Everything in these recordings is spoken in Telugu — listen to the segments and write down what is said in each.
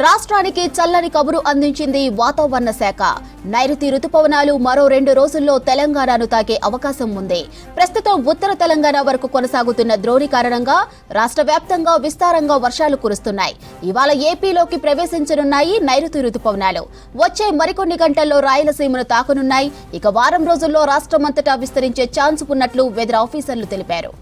రాష్ట్రానికి చల్లని కబురు అందించింది వాతావరణ శాఖ. నైరుతి రుతుపవనాలు మరో 2 రోజుల్లో తెలంగాణను తాకే అవకాశం ఉంది. ప్రస్తుతం ఉత్తర తెలంగాణ వరకు కొనసాగుతున్న ద్రోణి కారణంగా రాష్ట్ర వ్యాప్తంగా విస్తారంగా వర్షాలు కురుస్తున్నాయి. ఇవాళ ఏపీలోకి ప్రవేశించనున్నాయి నైరుతి రుతుపవనాలు. వచ్చే మరికొన్ని గంటల్లో రాయలసీమను తాకనున్నాయి. ఇక వారం రోజుల్లో రాష్ట్రమంతటా విస్తరించే ఛాన్స్ ఉన్నట్లు వెదర్ ఆఫీసర్లు తెలిపారు.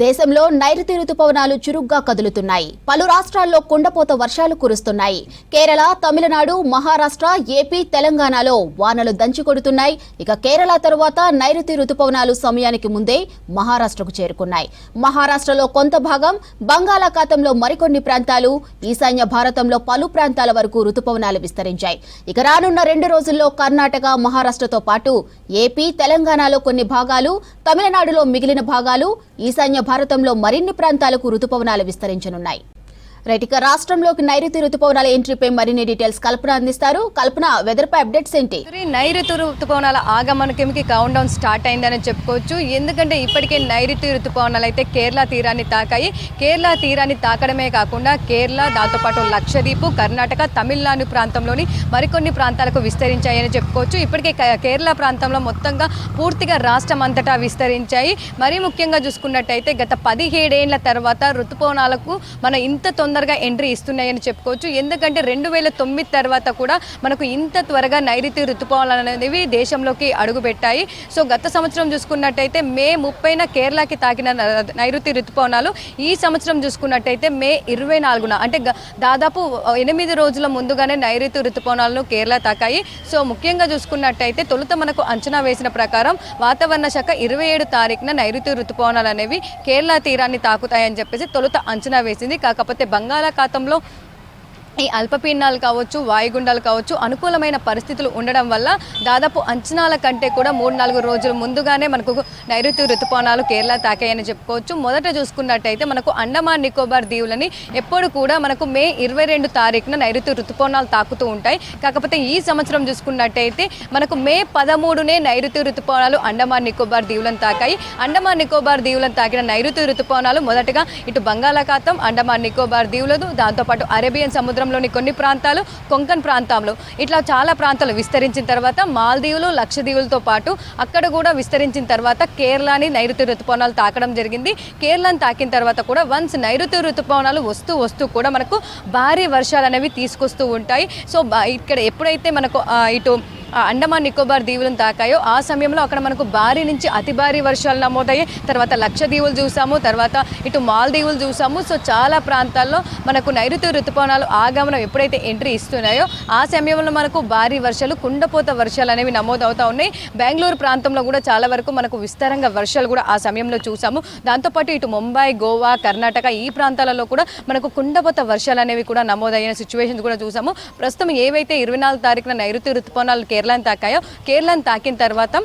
దేశంలో నైరుతి రుతుపవనాలు చురుగ్గా కదులుతున్నాయి. పలు రాష్ట్రాల్లో కుండపోత వర్షాలు కురుస్తున్నాయి. కేరళ, తమిళనాడు, మహారాష్ట్ర, ఏపీ, తెలంగాణలో వానలు దంచికొడుతున్నాయి. ఇక కేరళ తరువాత నైరుతి రుతుపవనాలు సమయానికి ముందే మహారాష్ట్రకు చేరుకున్నాయి. మహారాష్ట్రలో కొంత భాగం, బంగాళాఖాతంలో మరికొన్ని ప్రాంతాలు, ఈశాన్య భారతంలో పలు ప్రాంతాల వరకు రుతుపవనాలు విస్తరించాయి. ఇక రానున్న 2 రోజుల్లో కర్ణాటక, మహారాష్ట్రతో పాటు ఏపీ, తెలంగాణలో కొన్ని భాగాలు, తమిళనాడులో మిగిలిన భాగాలు, ఈశాన్య భారతంలో మరిన్ని ప్రాంతాలకు రుతుపవనాలు విస్తరించనున్నాయి. రైట్, ఇక రాష్ట్రంలోకి నైరుతి రుతుపవనాల ఎంట్రీపై మరిన్ని డీటెయిల్స్ కల్పన అందిస్తారు. కల్పన, వెదర్ పై అప్డేట్స్ ఏంటి? నైరుతి రుతుపవనాల ఆగమనకి కౌంట్ డౌన్ స్టార్ట్ అయిందని చెప్పుకోవచ్చు. ఎందుకంటే ఇప్పటికే నైరుతి రుతుపవనాలు అయితే కేరళ తీరాన్ని తాకాయి. కేరళ తీరాన్ని తాకడమే కాకుండా కేరళ, దాంతోపాటు లక్షద్వీప్, కర్ణాటక, తమిళనాడు ప్రాంతంలోని మరికొన్ని ప్రాంతాలకు విస్తరించాయని చెప్పుకోవచ్చు. ఇప్పటికే కేరళ ప్రాంతంలో మొత్తంగా పూర్తిగా రాష్ట్రం అంతటా విస్తరించాయి. మరీ ముఖ్యంగా చూసుకున్నట్టయితే గత 17 ఏళ్ల తర్వాత రుతుపవనాలకు మన ఇంత తొందరగా ఎంట్రీ ఇస్తున్నాయని చెప్పుకోవచ్చు. ఎందుకంటే 2009 తర్వాత కూడా మనకు ఇంత త్వరగా నైరుతి రుతుపవనాలు అనేవి దేశంలోకి అడుగుపెట్టాయి. సో గత సంవత్సరం చూసుకున్నట్టయితే మే 30న కేరళకి తాకిన నైరుతి రుతుపవనాలు ఈ సంవత్సరం చూసుకున్నట్టయితే మే 24న అంటే దాదాపు 8 రోజుల ముందుగానే నైరుతి రుతుపవనాలను కేరళ తాకాయి. సో ముఖ్యంగా చూసుకున్నట్టయితే తొలుత మనకు అంచనా వేసిన ప్రకారం వాతావరణ శాఖ 27 తారీఖున నైరుతి రుతుపవనాలు అనేవి కేరళ తీరాన్ని తాకుతాయని చెప్పేసి తొలుత అంచనా వేసింది. కాకపోతే బంగాళాఖాతంలో ఈ అల్పపీడనాలు కావచ్చు, వాయుగుండాలు కావచ్చు, అనుకూలమైన పరిస్థితులు ఉండడం వల్ల దాదాపు అంచనాల కంటే కూడా 3-4 రోజుల ముందుగానే మనకు నైరుతి రుతుపవనాలు కేరళ తాకాయని చెప్పుకోవచ్చు. మొదట చూసుకున్నట్టయితే మనకు అండమాన్ నికోబార్ దీవులని ఎప్పుడు కూడా మనకు మే 22 తారీఖున నైరుతి రుతుపవనాలు తాకుతూ ఉంటాయి. కాకపోతే ఈ సంవత్సరం చూసుకున్నట్టయితే మనకు మే 13నే నైరుతి రుతుపవనాలు అండమాన్ నికోబార్ దీవులను తాకాయి. అండమాన్ నికోబార్ దీవులను తాకిన నైరుతి రుతుపవనాలు మొదటగా ఇటు బంగాళాఖాతం, అండమాన్ నికోబార్ దీవులు, దాంతోపాటు అరేబియన్ సముద్రం లోని కొన్ని ప్రాంతాలు, కొంకన్ ప్రాంతంలో ఇట్లా చాలా ప్రాంతాలు విస్తరించిన తర్వాత మాల్దీవులు, లక్షద్వీపులతో పాటు అక్కడ కూడా విస్తరించిన తర్వాత కేరళని నైరుతి రుతుపవనాలు తాకడం జరిగింది. కేరళని తాకిన తర్వాత కూడా వన్స్ నైరుతి రుతుపవనాలు వస్తూ కూడా మనకు భారీ వర్షాలు అనేవి తీసుకొస్తూ ఉంటాయి. సో ఇక్కడ ఎప్పుడైతే మనకు ఇటు అండమాన్ నికోబార్ దీవులను తాకాయో ఆ సమయంలో అక్కడ మనకు భారీ నుంచి అతి భారీ వర్షాలు నమోదయ్యాయి. తర్వాత లక్షద్వీపులు చూసాము, తర్వాత ఇటు మాల్దీవులు చూసాము. సో చాలా ప్రాంతాల్లో మనకు నైరుతి రుతుపవనాలు ఆగమనం ఎప్పుడైతే ఎంట్రీ ఇస్తున్నాయో ఆ సమయంలో మనకు భారీ వర్షాలు, కుండపోత వర్షాలు అనేవి నమోదవుతూ ఉన్నాయి. బెంగళూరు ప్రాంతంలో కూడా చాలా వరకు మనకు విస్తారంగా వర్షాలు కూడా ఆ సమయంలో చూసాము. దాంతోపాటు ఇటు ముంబై, గోవా, కర్ణాటక ఈ ప్రాంతాలలో కూడా మనకు కుండపోత వర్షాలు అనేవి కూడా నమోదైన సిచ్యువేషన్స్ కూడా చూసాము. ప్రస్తుతం ఏవైతే 24 తారీఖున నైరుతి రుతుపవనాలు కేరళని తాకాయో, కేరళని తాకిన తర్వాత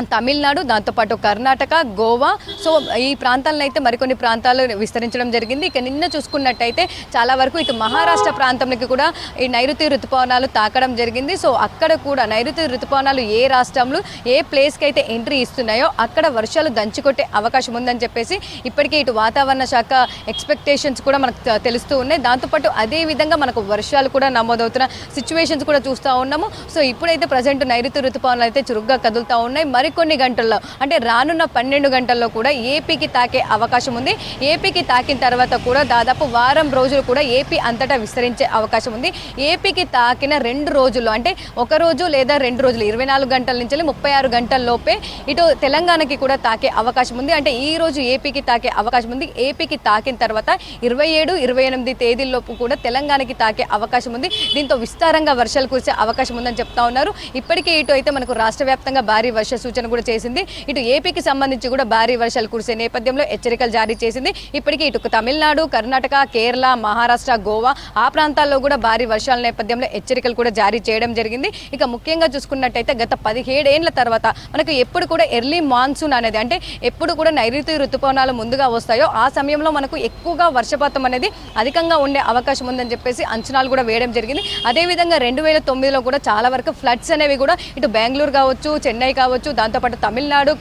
తమిళనాడు, దాంతోపాటు కర్ణాటక, గోవా, సో ఈ ప్రాంతాలను అయితే మరికొన్ని ప్రాంతాలు విస్తరించడం జరిగింది. ఇక నిన్న చూసుకున్నట్టయితే చాలా వరకు ఇటు మహారాష్ట్ర ప్రాంతంలోకి కూడా ఈ నైరుతి రుతుపవనాలు తాకడం జరిగింది. సో అక్కడ కూడా నైరుతి రుతుపవనాలు ఏ రాష్ట్రంలో ఏ ప్లేస్కి అయితే ఎంట్రీ ఇస్తున్నాయో అక్కడ వర్షాలు దంచుకొట్టే అవకాశం ఉందని చెప్పేసి ఇప్పటికే ఇటు వాతావరణ శాఖ ఎక్స్పెక్టేషన్స్ కూడా మనకు తెలుస్తూ ఉన్నాయి. దాంతోపాటు అదే విధంగా మనకు వర్షాలు కూడా నమోదవుతున్న సిచ్యువేషన్స్ కూడా చూస్తూ ఉన్నాము. సో ఇప్పుడైతే ప్రజెంట్ నైరుతి రుతుపవనాలు అయితే చురుగ్గా కదులుతూ ఉన్నాయి. మరికొన్ని గంటల్లో అంటే రానున్న 12 గంటల్లో కూడా ఏపీకి తాకే అవకాశం ఉంది. ఏపీకి తాకిన తర్వాత కూడా దాదాపు వారం రోజులు కూడా ఏపీ అంతటా విస్తరించే అవకాశం ఉంది. ఏపీకి తాకిన 2 రోజుల్లో అంటే ఒక రోజు లేదా 2 రోజులు 24 గంటల నుంచి 36 గంటల లోపే ఇటు తెలంగాణకి కూడా తాకే అవకాశం ఉంది. అంటే ఈ రోజు ఏపీకి తాకే అవకాశం ఉంది. ఏపీకి తాకిన తర్వాత 27, 28 తేదీల్లోపు కూడా తెలంగాణకి తాకే అవకాశం ఉంది. దీంతో విస్తారంగా వర్షాలు కురిసే అవకాశం ఉందని చెప్తా ఉన్నారు. ఇప్పటికే ఇటు అయితే మనకు రాష్ట్ర వ్యాప్తంగా భారీ వర్ష సూచన కూడా చేసింది. ఇటు ఏపీకి సంబంధించి కూడా భారీ వర్షాలు కురిసే నేపథ్యంలో హెచ్చరికలు జారీ చేసింది. ఇప్పటికీ ఇటు తమిళనాడు, కర్ణాటక, కేరళ, మహారాష్ట్ర, గోవా ఆ ప్రాంతాల్లో కూడా భారీ వర్షాల నేపథ్యంలో హెచ్చరికలు కూడా జారీ చేయడం జరిగింది. ఇక ముఖ్యంగా చూసుకున్నట్టయితే గత 17 ఏళ్ల తర్వాత మనకు ఎప్పుడు కూడా ఎర్లీ మాన్సూన్ అనేది అంటే ఎప్పుడు కూడా నైరుతి రుతుపవనాలు ముందుగా వస్తాయో ఆ సమయంలో మనకు ఎక్కువగా వర్షపాతం అనేది అధికంగా ఉండే అవకాశం ఉందని చెప్పేసి అంచనాలు కూడా వేయడం జరిగింది. అదేవిధంగా 2009లో కూడా చాలా వరకు ఫ్లడ్స్ అనేవి కూడా ఇటు బెంగళూరు కావచ్చు, చెన్నై కావచ్చు, దాంతోపాటు తమిళనాడు,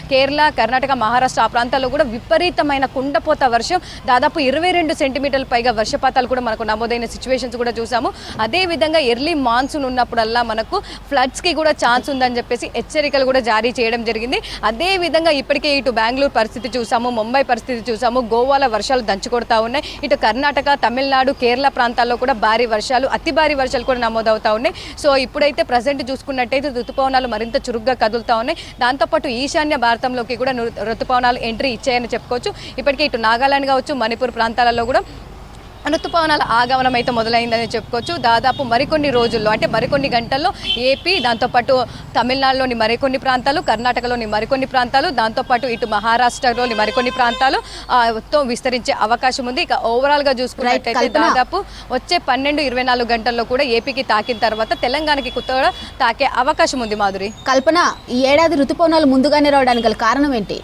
కేరళ, కర్ణాటక, మహారాష్ట్ర ఆ ప్రాంతాల్లో కూడా విపరీతమైన కుండపోత వర్షం, దాదాపు 22 సెంటీమీటర్ల పైగా వర్షపాతాలు కూడా మనకు నమోదైన సిచ్యువేషన్స్ కూడా చూసాము. అదేవిధంగా ఎర్లీ మాన్సూన్ ఉన్నప్పుడల్లా మనకు ఫ్లడ్స్కి కూడా ఛాన్స్ ఉందని చెప్పేసి హెచ్చరికలు కూడా జారీ చేయడం జరిగింది. అదేవిధంగా ఇప్పటికే ఇటు బెంగళూరు పరిస్థితి చూసాము, ముంబై పరిస్థితి చూసాము, గోవాలో వర్షాలు దంచుకొడతా ఉన్నాయి. ఇటు కర్ణాటక, తమిళనాడు, కేరళ ప్రాంతాల్లో కూడా భారీ వర్షాలు, అతి భారీ వర్షాలు కూడా నమోదవుతా ఉన్నాయి. సో ఇప్పుడైతే ప్రజెంట్ చూసుకున్నట్టయితే ఋతుపవనాలు మరింత చురుగ్గా కదులుతూ ఉన్నాయి. దాంతోపాటు ఈశాన్య భారతంలోకి కూడా ఋతుపవనాలు ఎంట్రీ ఇచ్చాయని చెప్పుకోవచ్చు. ఇప్పటికే ఇటు నాగాలాండ్ కావచ్చు, మణిపూర్ ప్రాంతాలలో కూడా ఋతుపవనాల ఆగమనం అయితే మొదలైందని చెప్పుకోవచ్చు. దాదాపు మరికొన్ని రోజుల్లో అంటే మరికొన్ని గంటల్లో ఏపీ, దాంతోపాటు తమిళనాడులోని మరికొన్ని ప్రాంతాలు, కర్ణాటకలోని మరికొన్ని ప్రాంతాలు, దాంతోపాటు ఇటు మహారాష్ట్రలోని మరికొన్ని ప్రాంతాలు తో విస్తరించే అవకాశం ఉంది. ఇక ఓవరాల్గా చూసుకున్నట్టయితే దాదాపు వచ్చే 12-24 గంటల్లో కూడా ఏపీకి తాకిన తర్వాత తెలంగాణకి కొత్తగా తాకే అవకాశం ఉంది. మాధురి, కల్పన, ఈ ఏడాది ఋతుపవనాలు ముందుగానే రావడానికి గల కారణం ఏంటి?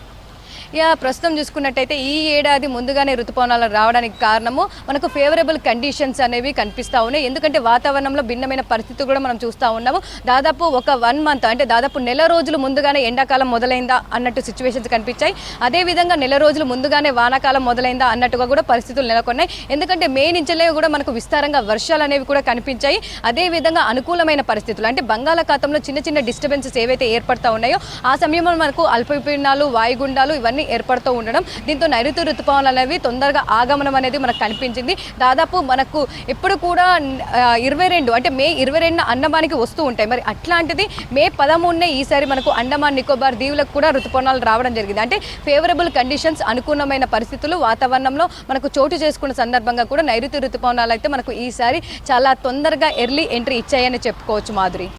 ప్రస్తుతం చూసుకున్నట్టయితే ఈ ఏడాది ముందుగానే ఋతుపవనాలు రావడానికి కారణము మనకు ఫేవరబుల్ కండిషన్స్ అనేవి కనిపిస్తూ ఉన్నాయి. ఎందుకంటే వాతావరణంలో భిన్నమైన పరిస్థితి కూడా మనం చూస్తూ ఉన్నాము. దాదాపు ఒక 1 మంత్ అంటే దాదాపు నెల రోజులు ముందుగానే ఎండాకాలం మొదలైందా అన్నట్టు సిచ్యువేషన్స్ కనిపించాయి. అదేవిధంగా నెల రోజులు ముందుగానే వానాకాలం మొదలైందా అన్నట్టుగా కూడా పరిస్థితులు నెలకొన్నాయి. ఎందుకంటే మే నుంచే కూడా మనకు విస్తారంగా వర్షాలు అనేవి కూడా కనిపించాయి. అదేవిధంగా అనుకూలమైన పరిస్థితులు అంటే బంగాళాఖాతంలో చిన్న చిన్న డిస్టర్బెన్సెస్ ఏవైతే ఏర్పడతా ఉన్నాయో ఆ సమయంలో మనకు అల్పపీడనాలు, వాయుగుండాలు ఇవన్నీ ఏర్పడుతూ ఉండడం, దీంతో నైరుతి ఋతుపవనాలు అనేవి తొందరగా ఆగమనం అనేది మనకు కనిపించింది. దాదాపు మనకు ఎప్పుడు కూడా 22 అంటే మే 22న అండమానికి వస్తూ ఉంటాయి. మరి అట్లాంటిది మే 13నే ఈసారి మనకు అండమాన్ నికోబార్ దీవులకు కూడా ఋతుపవనాలు రావడం జరిగింది. అంటే ఫేవరబుల్ కండిషన్స్, అనుకూలమైన పరిస్థితులు వాతావరణంలో మనకు చోటు చేసుకున్న సందర్భంగా కూడా నైరుతి ఋతుపవనాలు అయితే మనకు ఈసారి చాలా తొందరగా ఎర్లీ ఎంట్రీ ఇచ్చాయని చెప్పుకోవచ్చు. మాధురి.